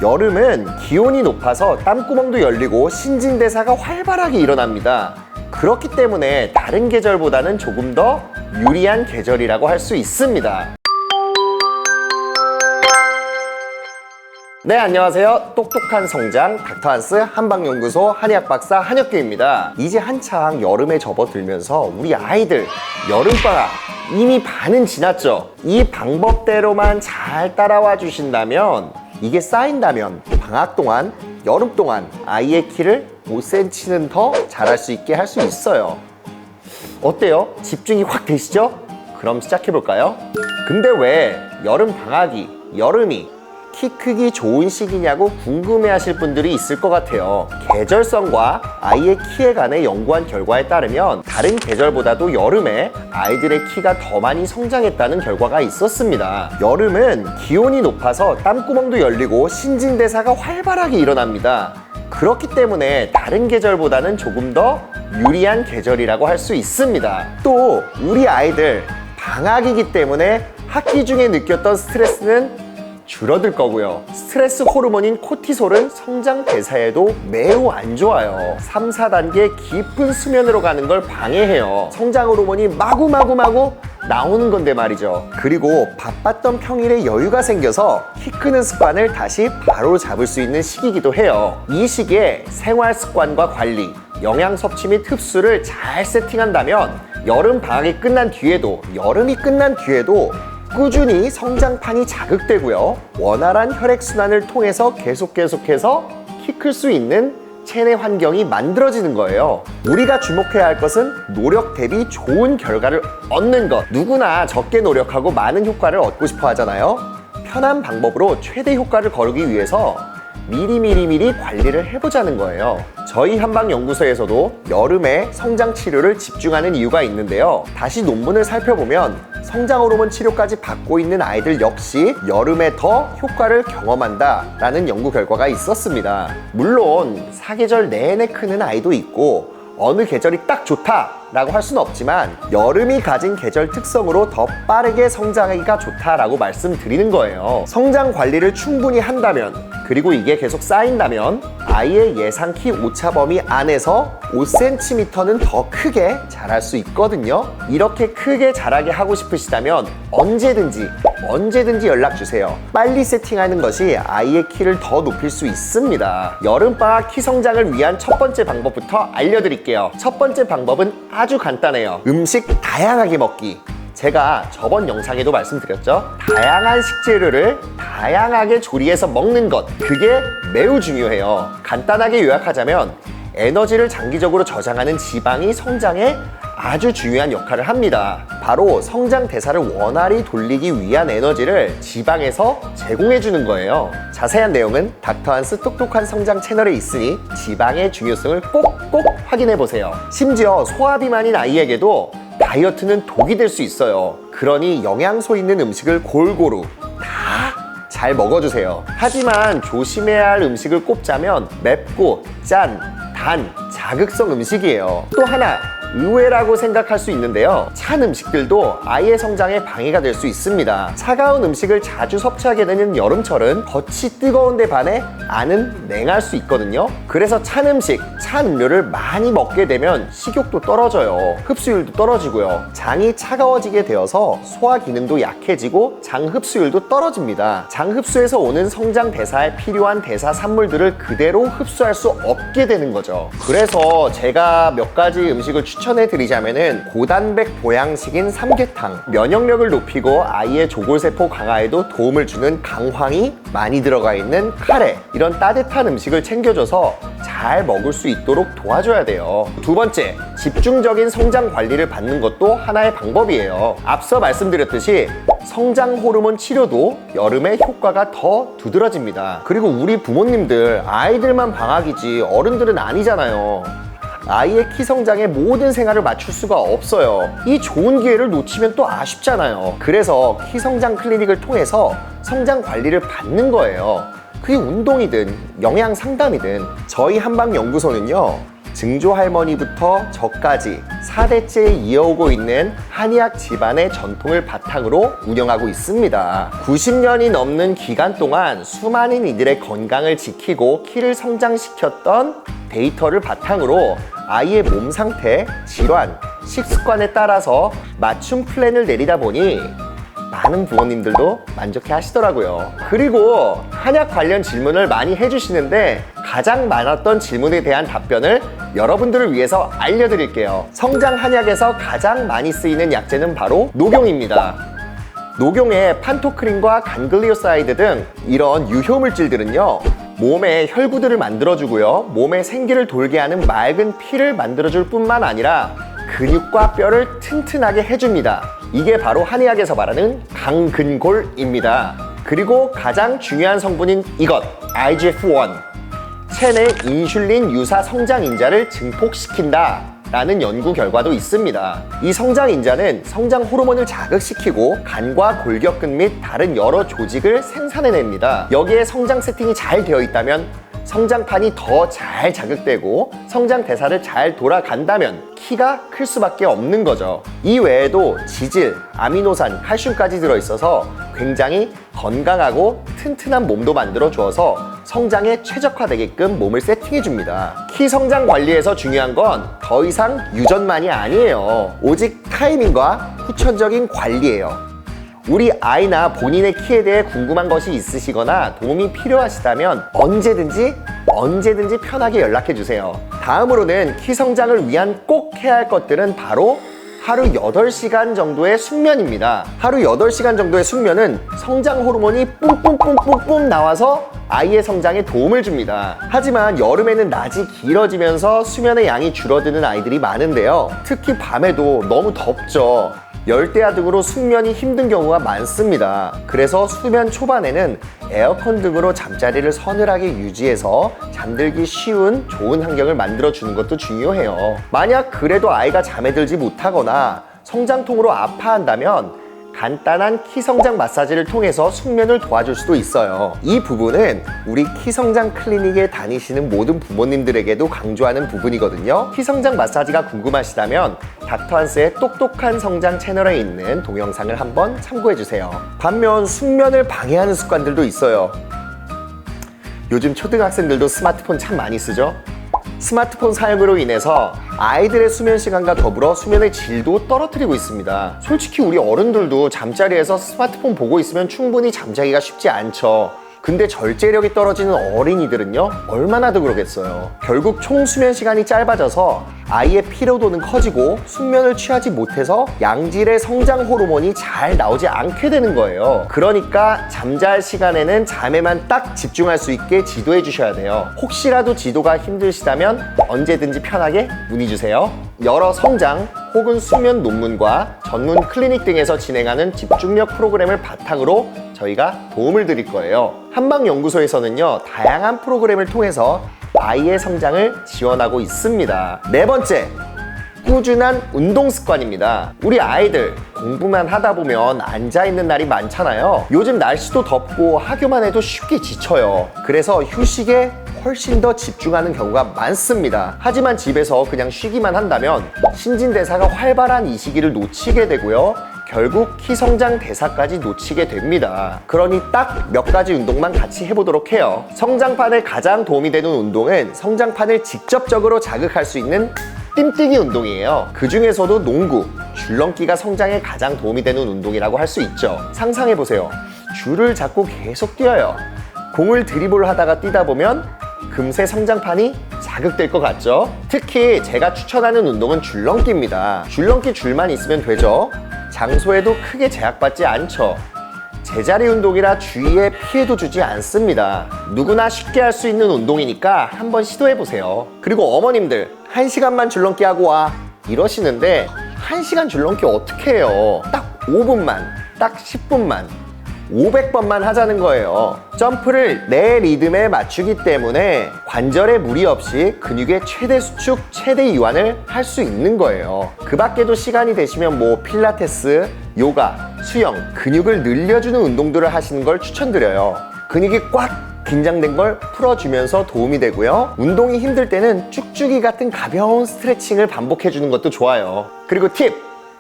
여름은 기온이 높아서 땀구멍도 열리고 신진대사가 활발하게 일어납니다. 그렇기 때문에 다른 계절보다는 조금 더 유리한 계절이라고 할 수 있습니다. 네, 안녕하세요. 똑똑한 성장 닥터한스 한방연구소 한의학박사 한혁규입니다. 이제 한창 여름에 접어들면서 우리 아이들 여름방학 이미 반은 지났죠. 이 방법대로만 잘 따라와 주신다면, 이게 쌓인다면 방학 동안, 여름 동안 아이의 키를 5cm는 더 자랄 수 있게 할 수 있어요. 어때요? 집중이 확 되시죠? 그럼 시작해볼까요? 근데 왜 여름 방학이, 여름이 키 크기 좋은 시기냐고 궁금해하실 분들이 있을 것 같아요. 계절성과 아이의 키에 관해 연구한 결과에 따르면 다른 계절보다도 여름에 아이들의 키가 더 많이 성장했다는 결과가 있었습니다. 여름은 기온이 높아서 땀구멍도 열리고 신진대사가 활발하게 일어납니다. 그렇기 때문에 다른 계절보다는 조금 더 유리한 계절이라고 할 수 있습니다. 또 우리 아이들 방학이기 때문에 학기 중에 느꼈던 스트레스는 줄어들 거고요. 스트레스 호르몬인 코티솔은 성장 대사에도 매우 안 좋아요. 3, 4단계 깊은 수면으로 가는 걸 방해해요. 성장 호르몬이 마구 나오는 건데 말이죠. 그리고 바빴던 평일에 여유가 생겨서 키 크는 습관을 다시 바로 잡을 수 있는 시기이기도 해요. 이 시기에 생활 습관과 관리, 영양 섭취 및 흡수를 잘 세팅한다면 여름이 끝난 뒤에도 꾸준히 성장판이 자극되고요. 원활한 혈액순환을 통해서 계속해서 키 클 수 있는 체내 환경이 만들어지는 거예요. 우리가 주목해야 할 것은 노력 대비 좋은 결과를 얻는 것. 누구나 적게 노력하고 많은 효과를 얻고 싶어 하잖아요. 편한 방법으로 최대 효과를 거두기 위해서 미리 관리를 해보자는 거예요. 저희 한방연구소에서도 여름에 성장 치료를 집중하는 이유가 있는데요. 다시 논문을 살펴보면 성장 호르몬 치료까지 받고 있는 아이들 역시 여름에 더 효과를 경험한다 라는 연구 결과가 있었습니다. 물론 사계절 내내 크는 아이도 있고 어느 계절이 딱 좋다라고 할 수는 없지만 여름이 가진 계절 특성으로 더 빠르게 성장하기가 좋다라고 말씀드리는 거예요. 성장 관리를 충분히 한다면, 그리고 이게 계속 쌓인다면 아이의 예상 키 오차 범위 안에서 5cm는 더 크게 자랄 수 있거든요. 이렇게 크게 자라게 하고 싶으시다면 언제든지 연락주세요. 빨리 세팅하는 것이 아이의 키를 더 높일 수 있습니다. 여름방학 키 성장을 위한 첫 번째 방법부터 알려드릴게요. 첫 번째 방법은 아주 간단해요. 음식 다양하게 먹기. 제가 저번 영상에도 말씀드렸죠. 다양한 식재료를 다양하게 조리해서 먹는 것, 그게 매우 중요해요. 간단하게 요약하자면 에너지를 장기적으로 저장하는 지방이 성장에 아주 중요한 역할을 합니다. 바로 성장 대사를 원활히 돌리기 위한 에너지를 지방에서 제공해 주는 거예요. 자세한 내용은 닥터한스 똑똑한 성장 채널에 있으니 지방의 중요성을 꼭꼭 확인해 보세요. 심지어 소화비만인 아이에게도 다이어트는 독이 될 수 있어요. 그러니 영양소 있는 음식을 골고루 다 잘 먹어주세요. 하지만 조심해야 할 음식을 꼽자면 맵고 짠, 단, 자극성 음식이에요. 또 하나, 의외라고 생각할 수 있는데요. 찬 음식들도 아이의 성장에 방해가 될 수 있습니다. 차가운 음식을 자주 섭취하게 되는 여름철은 겉이 뜨거운데 반해 안은 냉할 수 있거든요. 그래서 찬 음식, 찬 음료를 많이 먹게 되면 식욕도 떨어져요. 흡수율도 떨어지고요. 장이 차가워지게 되어서 소화 기능도 약해지고 장 흡수율도 떨어집니다. 장 흡수에서 오는 성장 대사에 필요한 대사 산물들을 그대로 흡수할 수 없게 되는 거죠. 그래서 제가 몇 가지 음식을 추천해 드리자면은 고단백 보양식인 삼계탕, 면역력을 높이고 아이의 조골세포 강화에도 도움을 주는 강황이 많이 들어가 있는 카레, 이런 따뜻한 음식을 챙겨줘서 잘 먹을 수 있도록 도와줘야 돼요. 두 번째, 집중적인 성장 관리를 받는 것도 하나의 방법이에요. 앞서 말씀드렸듯이 성장 호르몬 치료도 여름에 효과가 더 두드러집니다. 그리고 우리 부모님들 아이들만 방학이지 어른들은 아니잖아요. 아이의 키 성장에 모든 생활을 맞출 수가 없어요. 이 좋은 기회를 놓치면 또 아쉽잖아요. 그래서 키 성장 클리닉을 통해서 성장 관리를 받는 거예요. 그게 운동이든 영양 상담이든 저희 한방연구소는요, 증조 할머니부터 저까지 4대째 이어오고 있는 한의학 집안의 전통을 바탕으로 운영하고 있습니다. 90년이 넘는 기간 동안 수많은 이들의 건강을 지키고 키를 성장시켰던 데이터를 바탕으로 아이의 몸 상태, 질환, 식습관에 따라서 맞춤 플랜을 내리다 보니 많은 부모님들도 만족해 하시더라고요. 그리고 한약 관련 질문을 많이 해주시는데 가장 많았던 질문에 대한 답변을 여러분들을 위해서 알려드릴게요. 성장 한약에서 가장 많이 쓰이는 약재는 바로 녹용입니다. 녹용의 판토크린과 간글리오사이드 등 이런 유효물질들은요, 몸의 혈구들을 만들어주고요, 몸에 생기를 돌게 하는 맑은 피를 만들어줄 뿐만 아니라 근육과 뼈를 튼튼하게 해줍니다. 이게 바로 한의학에서 말하는 강근골입니다. 그리고 가장 중요한 성분인 이것, IGF-1, 체내 인슐린 유사 성장인자를 증폭시킨다 라는 연구 결과도 있습니다. 이 성장인자는 성장 호르몬을 자극시키고 간과 골격근 및 다른 여러 조직을 생산해냅니다. 여기에 성장 세팅이 잘 되어 있다면 성장판이 더 잘 자극되고 성장 대사를 잘 돌아간다면 키가 클 수밖에 없는 거죠. 이 외에도 지질, 아미노산, 칼슘까지 들어있어서 굉장히 건강하고 튼튼한 몸도 만들어 주어서 성장에 최적화되게끔 몸을 세팅해 줍니다. 키 성장 관리에서 중요한 건 더 이상 유전만이 아니에요. 오직 타이밍과 후천적인 관리예요. 우리 아이나 본인의 키에 대해 궁금한 것이 있으시거나 도움이 필요하시다면 언제든지 편하게 연락해 주세요. 다음으로는 키 성장을 위한 꼭 해야 할 것들은 바로 하루 8시간 정도의 숙면입니다. 하루 8시간 정도의 숙면은 성장 호르몬이 뿜뿜뿜뿜뿜 나와서 아이의 성장에 도움을 줍니다. 하지만 여름에는 낮이 길어지면서 수면의 양이 줄어드는 아이들이 많은데요. 특히 밤에도 너무 덥죠. 열대야 등으로 숙면이 힘든 경우가 많습니다. 그래서 수면 초반에는 에어컨 등으로 잠자리를 서늘하게 유지해서 잠들기 쉬운 좋은 환경을 만들어주는 것도 중요해요. 만약 그래도 아이가 잠에 들지 못하거나 성장통으로 아파한다면 간단한 키 성장 마사지를 통해서 숙면을 도와줄 수도 있어요. 이 부분은 우리 키 성장 클리닉에 다니시는 모든 부모님들에게도 강조하는 부분이거든요. 키 성장 마사지가 궁금하시다면 닥터한스의 똑똑한 성장 채널에 있는 동영상을 한번 참고해주세요. 반면 숙면을 방해하는 습관들도 있어요. 요즘 초등학생들도 스마트폰 참 많이 쓰죠? 스마트폰 사용으로 인해서 아이들의 수면 시간과 더불어 수면의 질도 떨어뜨리고 있습니다. 솔직히 우리 어른들도 잠자리에서 스마트폰 보고 있으면 충분히 잠자기가 쉽지 않죠. 근데 절제력이 떨어지는 어린이들은요, 얼마나 더 그러겠어요. 결국 총 수면 시간이 짧아져서 아이의 피로도는 커지고 숙면을 취하지 못해서 양질의 성장 호르몬이 잘 나오지 않게 되는 거예요. 그러니까 잠잘 시간에는 잠에만 딱 집중할 수 있게 지도해 주셔야 돼요. 혹시라도 지도가 힘드시다면 언제든지 편하게 문의 주세요. 여러 성장 혹은 수면 논문과 전문 클리닉 등에서 진행하는 집중력 프로그램을 바탕으로 저희가 도움을 드릴 거예요. 한방연구소에서는요, 다양한 프로그램을 통해서 아이의 성장을 지원하고 있습니다. 네 번째, 꾸준한 운동 습관입니다. 우리 아이들 공부만 하다 보면 앉아있는 날이 많잖아요. 요즘 날씨도 덥고 하교만 해도 쉽게 지쳐요. 그래서 휴식에 훨씬 더 집중하는 경우가 많습니다. 하지만 집에서 그냥 쉬기만 한다면 신진대사가 활발한 이 시기를 놓치게 되고요, 결국 키 성장 대사까지 놓치게 됩니다. 그러니 딱 몇 가지 운동만 같이 해보도록 해요. 성장판에 가장 도움이 되는 운동은 성장판을 직접적으로 자극할 수 있는 띰뛰기 운동이에요. 그 중에서도 농구, 줄넘기가 성장에 가장 도움이 되는 운동이라고 할 수 있죠. 상상해보세요. 줄을 잡고 계속 뛰어요. 공을 드리블 하다가 뛰다 보면 금세 성장판이 자극될 것 같죠? 특히 제가 추천하는 운동은 줄넘기입니다. 줄넘기 줄만 있으면 되죠. 장소에도 크게 제약받지 않죠. 제자리 운동이라 주위에 피해도 주지 않습니다. 누구나 쉽게 할 수 있는 운동이니까 한번 시도해보세요. 그리고 어머님들, 1시간만 줄넘기 하고 와 이러시는데 1시간 줄넘기 어떻게 해요? 딱 5분만, 딱 10분만, 500번만 하자는 거예요. 점프를 내 리듬에 맞추기 때문에 관절에 무리 없이 근육의 최대 수축, 최대 이완을 할 수 있는 거예요. 그 밖에도 시간이 되시면 뭐 필라테스, 요가, 수영, 근육을 늘려주는 운동들을 하시는 걸 추천드려요. 근육이 꽉 긴장된 걸 풀어주면서 도움이 되고요. 운동이 힘들 때는 쭉쭉이 같은 가벼운 스트레칭을 반복해주는 것도 좋아요. 그리고 팁!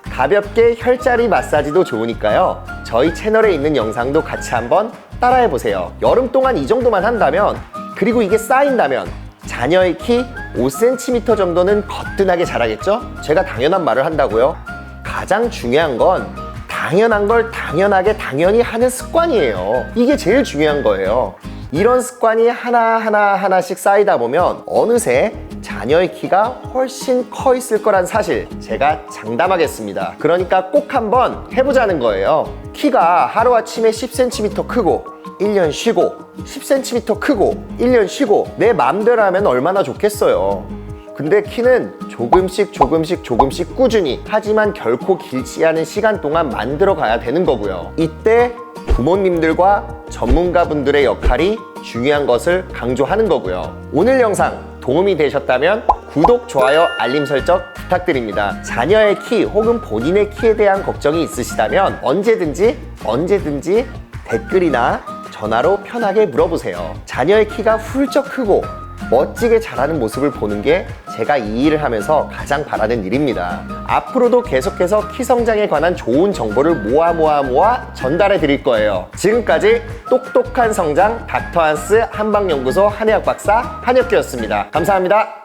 가볍게 혈자리 마사지도 좋으니까요. 저희 채널에 있는 영상도 같이 한번 따라해보세요. 여름 동안 이 정도만 한다면, 그리고 이게 쌓인다면 자녀의 키 5cm 정도는 거뜬하게 자라겠죠? 제가 당연한 말을 한다고요? 가장 중요한 건 당연한 걸 당연하게 당연히 하는 습관이에요. 이게 제일 중요한 거예요. 이런 습관이 하나씩 쌓이다 보면 어느새 자녀의 키가 훨씬 커 있을 거란 사실 제가 장담하겠습니다. 그러니까 꼭 한번 해보자는 거예요. 키가 하루아침에 10cm 크고 1년 쉬고 10cm 크고 1년 쉬고 내 마음대로 하면 얼마나 좋겠어요. 근데 키는 조금씩 꾸준히, 하지만 결코 길지 않은 시간 동안 만들어 가야 되는 거고요. 이때 부모님들과 전문가분들의 역할이 중요한 것을 강조하는 거고요. 오늘 영상 도움이 되셨다면 구독, 좋아요, 알림 설정 부탁드립니다. 자녀의 키 혹은 본인의 키에 대한 걱정이 있으시다면 언제든지 댓글이나 전화로 편하게 물어보세요. 자녀의 키가 훌쩍 크고 멋지게 자라는 모습을 보는 게 제가 이 일을 하면서 가장 바라는 일입니다. 앞으로도 계속해서 키 성장에 관한 좋은 정보를 모아 전달해 드릴 거예요. 지금까지 똑똑한 성장 닥터 한스 한방연구소 한의학 박사 한혁기였습니다. 감사합니다.